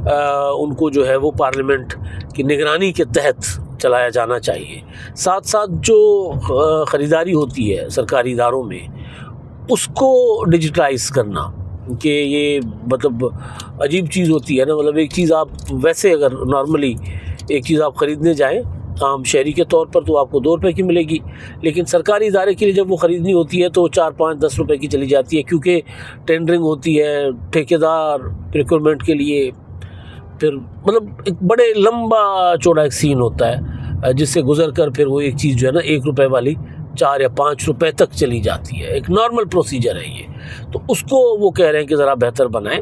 ان کو جو ہے وہ پارلیمنٹ کی نگرانی کے تحت چلایا جانا چاہیے. ساتھ ساتھ جو خریداری ہوتی ہے سرکاری اداروں میں اس کو ڈیجیٹلائز کرنا کہ یہ مطلب عجیب چیز ہوتی ہے نا. مطلب ایک چیز آپ ویسے اگر نارملی ایک چیز آپ خریدنے جائیں عام شہری کے طور پر تو آپ کو 2 روپے کی ملے گی, لیکن سرکاری ادارے کے لیے جب وہ خریدنی ہوتی ہے تو 4, 5, 10 روپے کی چلی جاتی ہے, کیونکہ ٹینڈرنگ ہوتی ہے, ٹھیکیدار ریکوائرمنٹ کے لیے, پھر مطلب ایک بڑے لمبا چوڑا ایک سین ہوتا ہے جس سے گزر کر پھر وہ ایک چیز جو ہے نا 1 روپے والی 4 یا 5 روپے تک چلی جاتی ہے. ایک نارمل پروسیجر ہے یہ. تو اس کو وہ کہہ رہے ہیں کہ ذرا بہتر بنائیں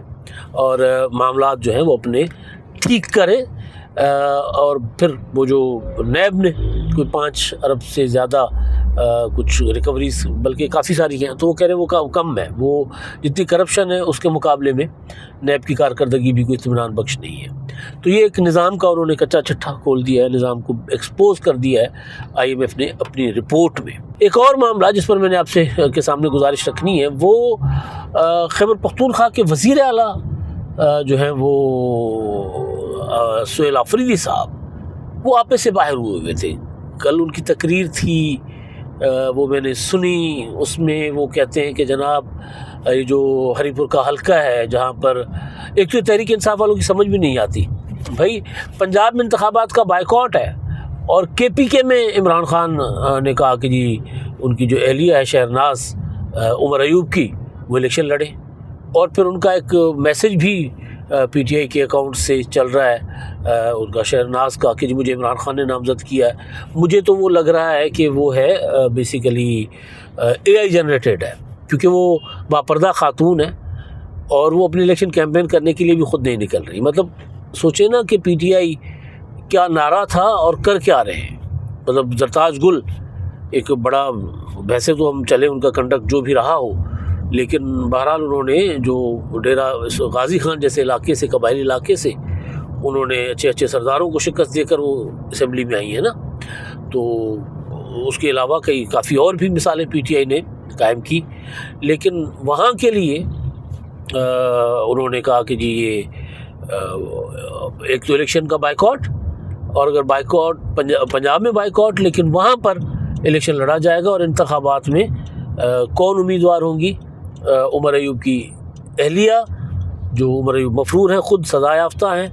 اور معاملات جو ہیں وہ اپنے ٹھیک کریں. اور پھر وہ جو نیب نے کوئی 5 ارب سے زیادہ کچھ ریکوریز بلکہ کافی ساری ہیں, تو وہ کہہ رہے ہیں وہ کم ہے, وہ جتنی کرپشن ہے اس کے مقابلے میں نیب کی کارکردگی بھی کوئی اطمینان بخش نہیں ہے. تو یہ ایک نظام کا انہوں نے کچا چٹھا کھول دیا ہے, نظام کو ایکسپوز کر دیا ہے IMF نے اپنی رپورٹ میں. ایک اور معاملہ جس پر میں نے آپ سے کے سامنے گزارش رکھنی ہے وہ خیبر پختونخوا کے وزیر اعلیٰ جو ہیں وہ سہیل آفریدی صاحب, وہ آپے سے باہر ہوئے تھے. کل ان کی تقریر تھی, وہ میں نے سنی. اس میں وہ کہتے ہیں کہ جناب یہ جو ہری پور کا حلقہ ہے جہاں پر ایک تو تحریک انصاف والوں کی سمجھ بھی نہیں آتی, بھائی پنجاب میں انتخابات کا بائیکاٹ ہے اور KPK میں عمران خان نے کہا کہ جی ان کی جو اہلیہ ہے شہرناز عمر ایوب کی وہ الیکشن لڑے, اور پھر ان کا ایک میسج بھی PTI کے اکاؤنٹ سے چل رہا ہے ان کا شہرناز کا کہ جی مجھے عمران خان نے نامزد کیا ہے. مجھے تو وہ لگ رہا ہے کہ وہ ہے بیسیکلی AI جنریٹڈ ہے, کیونکہ وہ باپردہ خاتون ہے اور وہ اپنی الیکشن کیمپین کرنے کے لیے بھی خود نہیں نکل رہی. مطلب سوچیں نا کہ PTI کیا نعرہ تھا اور کر کیا رہے ہیں. مطلب زرتاج گل ایک بڑا, ویسے تو ہم چلے ان کا کنڈکٹ جو بھی رہا ہو, لیکن بہرحال انہوں نے جو ڈیرہ غازی خان جیسے علاقے سے, قبائلی علاقے سے, انہوں نے اچھے سرداروں کو شکست دے کر وہ اسمبلی میں آئی ہیں نا. تو اس کے علاوہ کافی اور بھی مثالیں PTI نے قائم کی, لیکن وہاں کے لیے انہوں نے کہا کہ جی یہ ایک تو الیکشن کا بائیکاٹ, اور اگر بائیکاٹ پنجاب میں بائیکاٹ, لیکن وہاں پر الیکشن لڑا جائے گا اور انتخابات میں کون امیدوار ہوں گی؟ عمر ایوب کی اہلیہ, جو عمر ایوب مفرور ہیں, خود سزا یافتہ ہیں,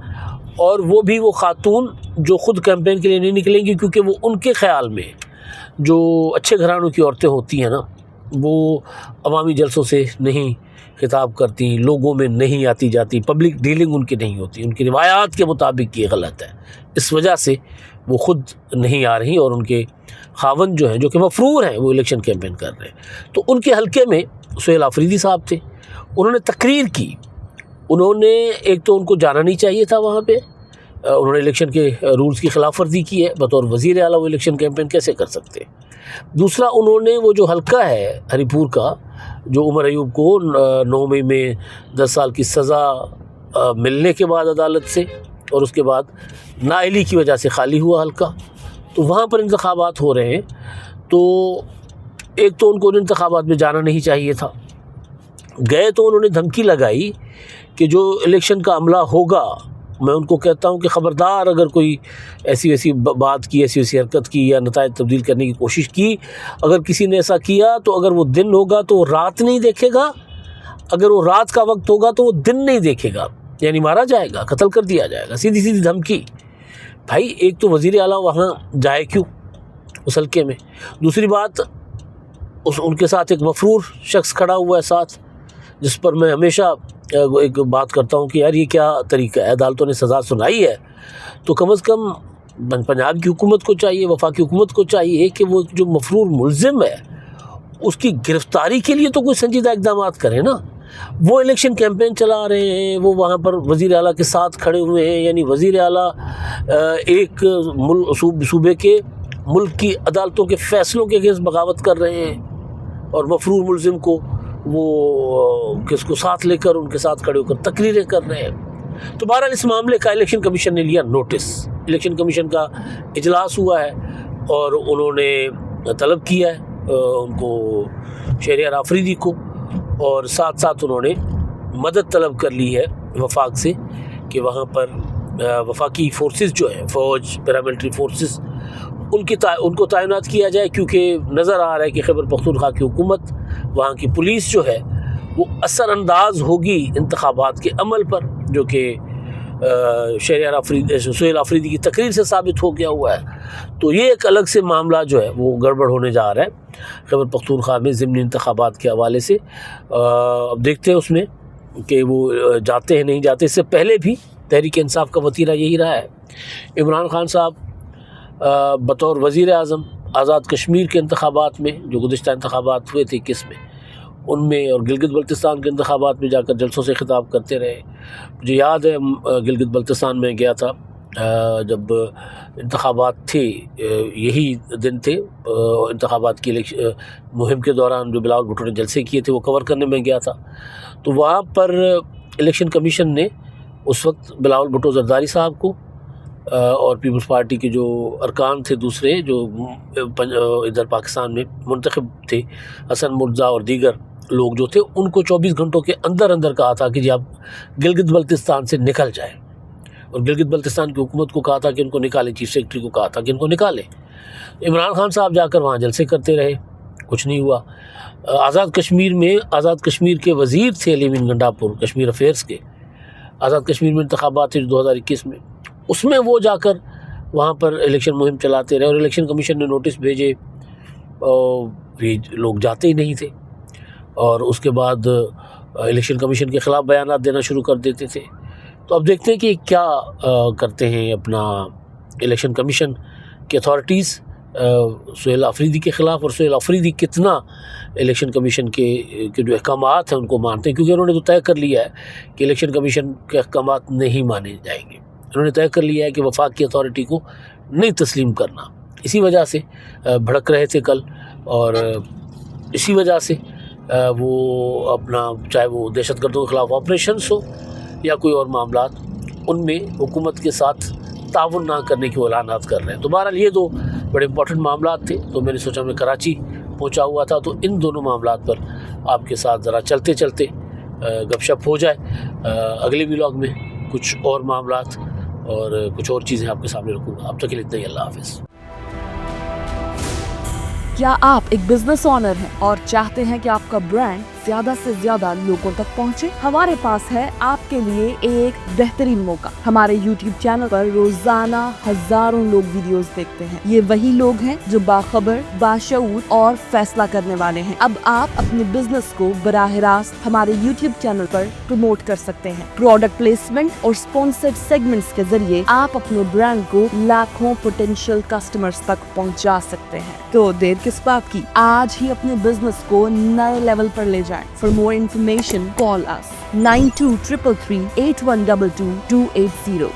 اور وہ بھی وہ خاتون جو خود کیمپین کے لیے نہیں نکلیں گی, کیونکہ وہ ان کے خیال میں جو اچھے گھرانوں کی عورتیں ہوتی ہیں نا وہ عوامی جلسوں سے نہیں خطاب کرتی, لوگوں میں نہیں آتی جاتی, پبلک ڈیلنگ ان کی نہیں ہوتی, ان کی روایات کے مطابق یہ غلط ہے. اس وجہ سے وہ خود نہیں آ رہی, اور ان کے خاوند جو ہیں جو کہ مفرور ہیں وہ الیکشن کیمپین کر رہے ہیں. تو ان کے حلقے میں سہیل آفریدی صاحب تھے, انہوں نے تقریر کی. انہوں نے ایک تو ان کو جانا نہیں چاہیے تھا وہاں پہ, انہوں نے الیکشن کے رولز کی خلاف ورزی کی ہے, بطور وزیر اعلیٰ وہ الیکشن کیمپین کیسے کر سکتے. دوسرا, انہوں نے وہ جو حلقہ ہے ہری پور کا, جو عمر ایوب کو 9 مئی میں 10 سال کی سزا ملنے کے بعد عدالت سے, اور اس کے بعد نااہلی کی وجہ سے خالی ہوا حلقہ, تو وہاں پر انتخابات ہو رہے ہیں. تو ایک تو ان کو ان انتخابات میں جانا نہیں چاہیے تھا. گئے تو انہوں نے دھمکی لگائی کہ جو الیکشن کا عملہ ہوگا, میں ان کو کہتا ہوں کہ خبردار اگر کوئی ایسی ویسی بات کی, ایسی ویسی حرکت کی یا نتائج تبدیل کرنے کی کوشش کی, اگر کسی نے ایسا کیا تو اگر وہ دن ہوگا تو وہ رات نہیں دیکھے گا, اگر وہ رات کا وقت ہوگا تو وہ دن نہیں دیکھے گا, یعنی مارا جائے گا, قتل کر دیا جائے گا. سیدھی سیدھی دھمکی. بھائی ایک تو وزیر اعلیٰ وہاں جائے کیوں اس حلقے میں؟ دوسری بات, ان کے ساتھ ایک مفرور شخص کھڑا ہوا ہے ساتھ, جس پر میں ہمیشہ ایک بات کرتا ہوں کہ یار یہ کیا طریقہ ہے. عدالتوں نے سزا سنائی ہے تو کم از کم پنجاب کی حکومت کو چاہیے, وفاقی حکومت کو چاہیے کہ وہ جو مفرور ملزم ہے اس کی گرفتاری کے لیے تو کوئی سنجیدہ اقدامات کریں نا. وہ الیکشن کیمپین چلا رہے ہیں, وہ وہاں پر وزیر اعلیٰ کے ساتھ کھڑے ہوئے ہیں, یعنی وزیر اعلیٰ ایک صوبے کے ملک کی عدالتوں کے فیصلوں کے خلاف بغاوت کر رہے ہیں, اور مفرور ملزم کو وہ کس کو ساتھ لے کر ان کے ساتھ کھڑے ہو کر تقریریں کر رہے ہیں. تو بہرحال اس معاملے کا الیکشن کمیشن نے لیا نوٹس. الیکشن کمیشن کا اجلاس ہوا ہے اور انہوں نے طلب کیا ہے ان کو شہریار آفریدی کو, اور ساتھ ساتھ انہوں نے مدد طلب کر لی ہے وفاق سے کہ وہاں پر وفاقی فورسز جو ہیں، فوج، پیراملٹری فورسز، ان کو تعینات کیا جائے، کیونکہ نظر آ رہا ہے کہ خیبر پختونخوا کی حکومت، وہاں کی پولیس جو ہے وہ اثر انداز ہوگی انتخابات کے عمل پر، جو کہ سہیل آفریدی کی تقریر سے ثابت ہو گیا ہوا ہے۔ تو یہ ایک الگ سے معاملہ جو ہے وہ گڑبڑ ہونے جا رہا ہے خیبر پختونخوا میں ضمنی انتخابات کے حوالے سے۔ اب دیکھتے ہیں اس میں کہ وہ جاتے ہیں نہیں جاتے۔ اس سے پہلے بھی تحریک انصاف کا وتیرہ یہی رہا ہے۔ عمران خان صاحب بطور وزیر اعظم آزاد کشمیر کے انتخابات میں، جو گزشتہ انتخابات ہوئے تھے 21 میں، ان میں، اور گلگت بلتستان کے انتخابات میں جا کر جلسوں سے خطاب کرتے رہے۔ مجھے یاد ہے گلگت بلتستان میں گیا تھا جب انتخابات تھے، یہی دن تھے انتخابات کی مہم کے دوران جو بلاول بھٹو نے جلسے کیے تھے وہ کور کرنے میں گیا تھا۔ تو وہاں پر الیکشن کمیشن نے اس وقت بلاول بھٹو زرداری صاحب کو اور پیپلز پارٹی کے جو ارکان تھے دوسرے جو ادھر پاکستان میں منتخب تھے، حسن مرزا اور دیگر لوگ جو تھے، ان کو 24 گھنٹوں کے اندر اندر کہا تھا کہ جی آپ گلگت بلتستان سے نکل جائیں، اور گلگت بلتستان کی حکومت کو کہا تھا کہ ان کو نکالیں، چیف سیکرٹری کو کہا تھا کہ ان کو نکالیں۔ عمران خان صاحب جا کر وہاں جلسے کرتے رہے، کچھ نہیں ہوا۔ آزاد کشمیر کے وزیر تھے علی امین گنڈاپور، کشمیر افیئرس کے، آزاد کشمیر میں انتخابات تھے 2021 میں، اس میں وہ جا کر وہاں پر الیکشن مہم چلاتے رہے، اور الیکشن کمیشن نے نوٹس بھیجے، لوگ جاتے ہی نہیں تھے، اور اس کے بعد الیکشن کمیشن کے خلاف بیانات دینا شروع کر دیتے تھے۔ تو اب دیکھتے ہیں کہ کیا کرتے ہیں اپنا الیکشن کمیشن کی اتھارٹیز سہیل آفریدی کے خلاف، اور سہیل آفریدی کتنا الیکشن کمیشن کے جو احکامات ہیں ان کو مانتے ہیں، کیونکہ انہوں نے تو طے کر لیا ہے کہ الیکشن کمیشن کے احکامات نہیں مانے جائیں گے۔ انہوں نے طے کر لیا ہے کہ وفاق کی اتھارٹی کو نہیں تسلیم کرنا۔ اسی وجہ سے بھڑک رہے تھے کل، اور اسی وجہ سے وہ اپنا، چاہے وہ دہشت گردوں کے خلاف آپریشنس ہو یا کوئی اور معاملات، ان میں حکومت کے ساتھ تعاون نہ کرنے کے اعلانات کر رہے ہیں۔ تو بہرحال یہ دو بڑے امپورٹنٹ معاملات تھے، تو میں نے سوچا میں کراچی پہنچا ہوا تھا تو ان دونوں معاملات پر آپ کے ساتھ ذرا چلتے چلتے گپ شپ ہو جائے۔ اگلے ولاگ میں کچھ اور معاملات اور کچھ اور چیزیں آپ کے سامنے رکھوں گا۔ اب تک کے لیے اتنا ہی، اللہ حافظ۔ کیا آپ ایک بزنس اونر ہیں اور چاہتے ہیں کہ آپ کا برانڈ زیادہ سے زیادہ لوگوں تک پہنچے؟ ہمارے پاس ہے آپ کے لیے ایک بہترین موقع۔ ہمارے یوٹیوب چینل پر روزانہ ہزاروں لوگ ویڈیوز دیکھتے ہیں۔ یہ وہی لوگ ہیں جو باخبر، باشعور اور فیصلہ کرنے والے ہیں۔ اب آپ اپنے بزنس کو براہ راست ہمارے یوٹیوب چینل پر پروموٹ کر سکتے ہیں۔ پروڈکٹ پلیسمنٹ اور اسپانسرڈ سیگمنٹس کے ذریعے آپ اپنے برانڈ کو لاکھوں پوٹینشیل کسٹمرز تک پہنچا سکتے ہیں۔ تو دیر کس بات کی، آج ہی اپنے بزنس کو نئے لیول پر لے جائیں۔ For more information, call us 923338122280.